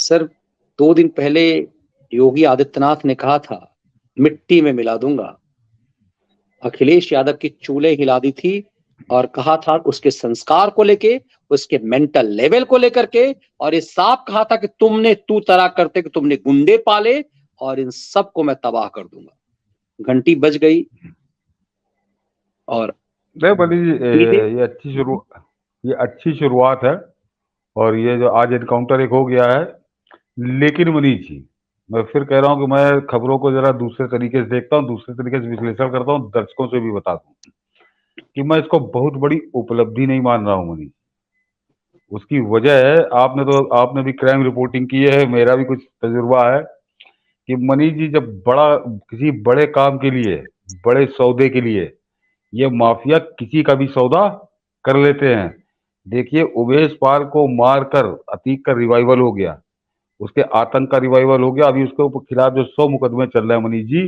Sir 2 दिन पहले योगी आदित्यनाथ ने कहा था मिट्टी में मिला दूंगा। अखिलेश यादव की चूल्हे हिला दी थी और कहा था उसके संस्कार को लेके, उसके मेंटल लेवल को लेकर के, और ये साफ कहा था कि तू तरा करते कि तुमने गुंडे पाले और इन सब को मैं तबाह कर दूंगा। घंटी बज गई और बड़ी ये अच्छी शुरुआत है। और ये जो आज एनकाउंटर एक हो गया है, लेकिन मनीष जी, मैं फिर कह रहा हूँ कि मैं खबरों को जरा दूसरे तरीके से देखता हूँ, दूसरे तरीके से विश्लेषण करता हूँ, दर्शकों से भी बताता हूँ कि मैं इसको बहुत बड़ी उपलब्धि नहीं मान रहा हूँ मनीष। उसकी वजह है, आपने भी क्राइम रिपोर्टिंग की है, मेरा भी कुछ तजुर्बा है कि मनीष जी, जब किसी बड़े काम के लिए, बड़े सौदे के लिए ये माफिया किसी का भी सौदा कर लेते हैं। देखिए, उमेश पाल को मारकर अतीक का रिवाइवल हो गया, उसके आतंक का रिवाइवल हो गया। अभी उसके ऊपर खिलाफ जो 100 मुकदमे चल रहे हैं मनीष जी,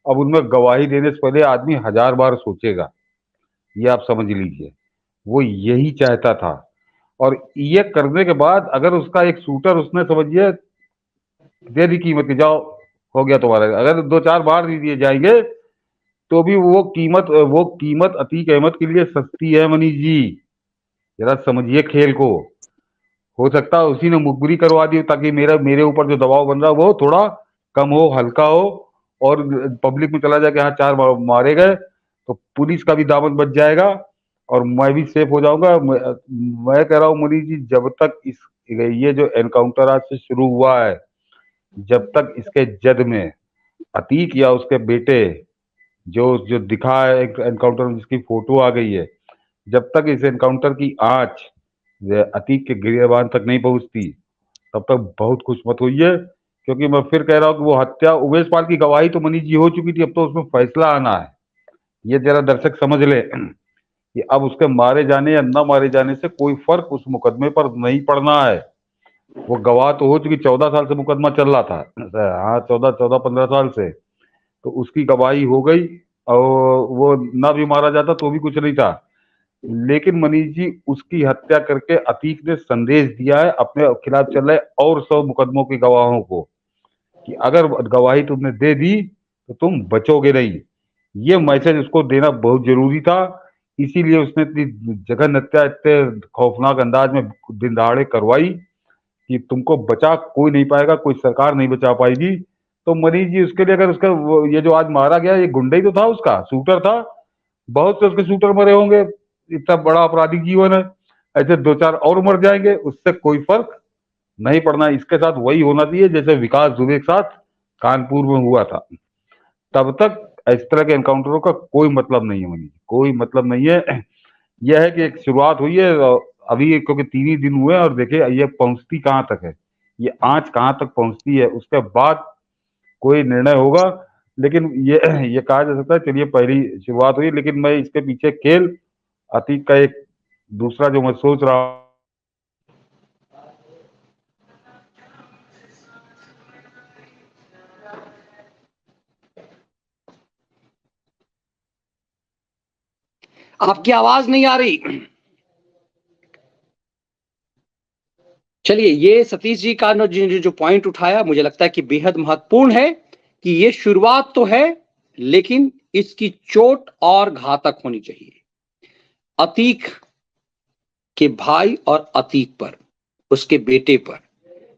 अब उनमें गवाही देने से पहले आदमी 1000 बार सोचेगा, ये आप समझ लीजिए। वो यही चाहता था, और ये करने के बाद अगर उसका एक शूटर उसने समझिए दे दी कीमत की, जाओ हो गया तुम्हारा, अगर 2-4 बार भी दिए जाएंगे तो भी वो कीमत अतीक अहमद के लिए सस्ती है मनीष जी। जरा समझिए खेल को। हो सकता है उसी ने मुखबिरी करवा दी ताकि मेरे ऊपर जो दबाव बन रहा है वो थोड़ा कम हो, हल्का हो, और पब्लिक में चला जाए कि हाँ 4 मारे गए, तो पुलिस का भी दामन बच जाएगा और मैं भी सेफ हो जाऊंगा। मैं कह रहा हूँ मनीष जी, जब तक ये जो एनकाउंटर आज से शुरू हुआ है, जब तक इसके जद में अतीक या उसके बेटे जो जो दिखा है एनकाउंटर में, जिसकी फोटो आ गई है, जब तक इस एनकाउंटर की आंच अतीक के गिरेबान तक नहीं पहुंचती, तब तक बहुत खुश मत होइए। क्योंकि मैं फिर कह रहा हूँ कि वो हत्या, उमेश पाल की गवाही तो मनीष जी हो चुकी थी, अब तो उसमें फैसला आना है। ये जरा दर्शक समझ ले कि अब उसके मारे जाने या न मारे जाने से कोई फर्क उस मुकदमे पर नहीं पड़ना है। वो गवाह तो हो चुकी, 14 साल से मुकदमा चल रहा था, हाँ 14-15 साल से, तो उसकी गवाही हो गई। और वो ना भी मारा जाता तो भी कुछ नहीं था। लेकिन मनीष जी, उसकी हत्या करके अतीक ने संदेश दिया है अपने खिलाफ चल रहे और 100 मुकदमों के गवाहों को कि अगर गवाही तुमने दे दी तो तुम बचोगे नहीं। ये मैसेज उसको देना बहुत जरूरी था, इसीलिए उसने इतनी जघन्य हत्या इतने खौफनाक अंदाज में दिन दहाड़े करवाई कि तुमको बचा कोई नहीं पाएगा, कोई सरकार नहीं बचा पाएगी। तो मनीष जी, उसके लिए अगर ये जो आज मारा गया, ये गुंडा ही तो था, उसका शूटर था। बहुत से उसके शूटर मरे होंगे, इतना बड़ा आपराधिक जीवन है, ऐसे 2-4 और मर जाएंगे, उससे कोई फर्क नहीं पड़ना। इसके साथ वही होना चाहिए जैसे विकास दुबे के साथ कानपुर में हुआ था। तब तक इस तरह के एनकाउंटरों का कोई मतलब नहीं है मनीष, कोई मतलब नहीं है। यह है कि एक शुरुआत हुई है अभी, क्योंकि 3 ही दिन हुए हैं, और देखिए ये पहुंचती कहाँ तक है, ये आंच कहाँ तक पहुंचती है, उसके बाद कोई निर्णय होगा। लेकिन ये कहा जा सकता है, चलिए पहली शुरुआत हुई, लेकिन मैं इसके पीछे खेल अतीक का एक दूसरा जो मैं सोच रहा हूँ, आपकी आवाज नहीं आ रही। चलिए, ये सतीश जी का जो पॉइंट उठाया, मुझे लगता है कि बेहद महत्वपूर्ण है कि ये शुरुआत तो है, लेकिन इसकी चोट और घातक होनी चाहिए अतीक के भाई और अतीक पर, उसके बेटे पर,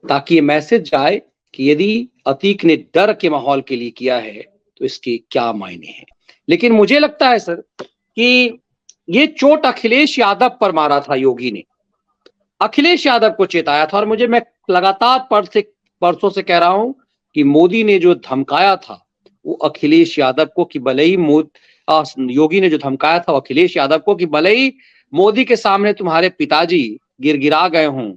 ताकि ये मैसेज जाए कि यदि अतीक ने डर के माहौल के लिए किया है तो इसके क्या मायने हैं। लेकिन मुझे लगता है सर कि ये चोट अखिलेश यादव पर मारा था योगी ने, अखिलेश यादव को चेताया था। और मैं लगातार परसों से कह रहा हूं कि मोदी ने जो धमकाया था वो अखिलेश यादव को, कि भले ही योगी ने जो धमकाया था वो अखिलेश यादव को, कि भले ही मोदी के सामने तुम्हारे पिताजी गिड़गिड़ा गए हों,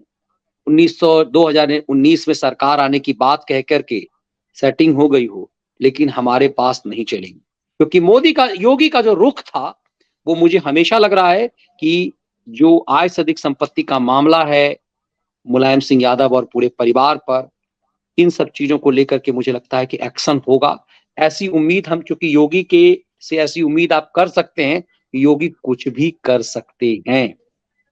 2019 में सरकार आने की बात कह करके सेटिंग हो गई हो, लेकिन हमारे पास नहीं चलेगी। क्योंकि योगी का जो रुख था वो मुझे हमेशा लग रहा है कि जो आय से अधिक संपत्ति का मामला है मुलायम सिंह यादव और पूरे परिवार पर, इन सब चीजों को लेकर के मुझे लगता है कि एक्शन होगा। ऐसी उम्मीद हम, चूंकि योगी के से ऐसी उम्मीद आप कर सकते हैं कि योगी कुछ भी कर सकते हैं,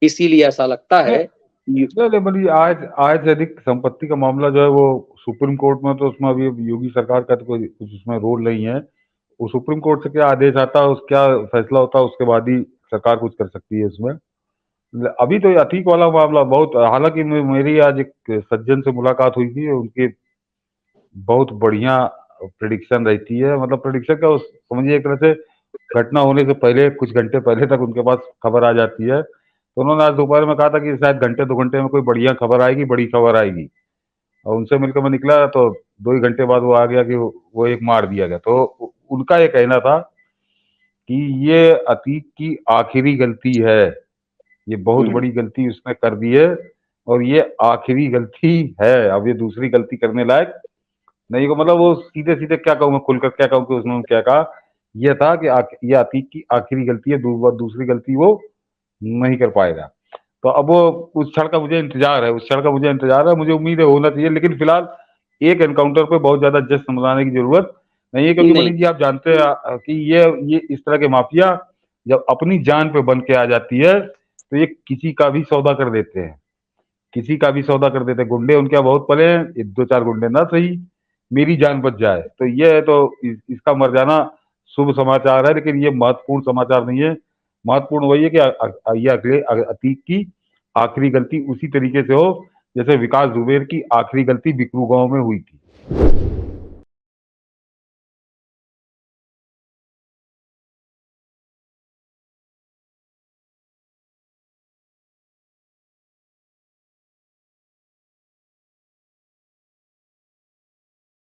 इसीलिए ऐसा लगता है नहीं, बड़ी आय से अधिक संपत्ति का मामला जो है वो सुप्रीम कोर्ट में, तो उसमें अभी योगी सरकार का तो कोई कुछ उसमें रोल नहीं है। वो सुप्रीम कोर्ट से क्या आदेश आता है, उस क्या फैसला होता है, उसके बाद ही सरकार कुछ कर सकती है इसमें। अभी तो ये अतीक वाला मामला बहुत, हालांकि मेरी आज एक सज्जन से मुलाकात हुई थी, उनकी बहुत बढ़िया प्रिडिक्शन रहती है। मतलब प्रिडिक्शन क्या, समझिए एक तरह से घटना होने से पहले कुछ घंटे पहले तक उनके पास खबर आ जाती है। तो उन्होंने आज दोपहर में कहा था कि शायद घंटे 2 घंटे में कोई बढ़िया खबर आएगी, बड़ी खबर आएगी। और उनसे मिलकर मैं निकला तो 2 ही घंटे बाद वो आ गया कि वो एक मार दिया गया। तो उनका ये कहना था कि ये अतीक की आखिरी गलती है, ये बहुत बड़ी गलती उसने कर दी है और ये आखिरी गलती है, अब ये दूसरी गलती करने लायक नहीं को। मतलब वो सीधे सीधे क्या कहूँ, मैं खुलकर क्या कहूँ कि उसने क्या कहा, ये था कि ये अतीक की आखिरी गलती है, दूसरी गलती वो नहीं कर पाएगा। तो अब वो उस क्षण का मुझे इंतजार है, उस क्षण का मुझे इंतजार है, मुझे उम्मीद है होना चाहिए। लेकिन फिलहाल एक एनकाउंटर पे बहुत ज्यादा जश्न मनाने की जरूरत नहीं है, क्योंकि नहीं। मनीष जी आप जानते हैं कि ये इस तरह के माफिया जब अपनी जान पे बन के आ जाती है तो ये किसी का भी सौदा कर देते हैं, किसी का भी सौदा कर देते हैं। गुंडे उनके यहाँ बहुत पले हैं, ये 2-4 गुंडे ना सही, मेरी जान बच जाए। तो ये है, तो इसका मर जाना शुभ समाचार है, लेकिन ये महत्वपूर्ण समाचार नहीं है। महत्वपूर्ण वही है कि ये अगले अतीक की आखिरी गलती उसी तरीके से हो जैसे विकास दुबेर की आखिरी गलती बिकरू गांव में हुई थी।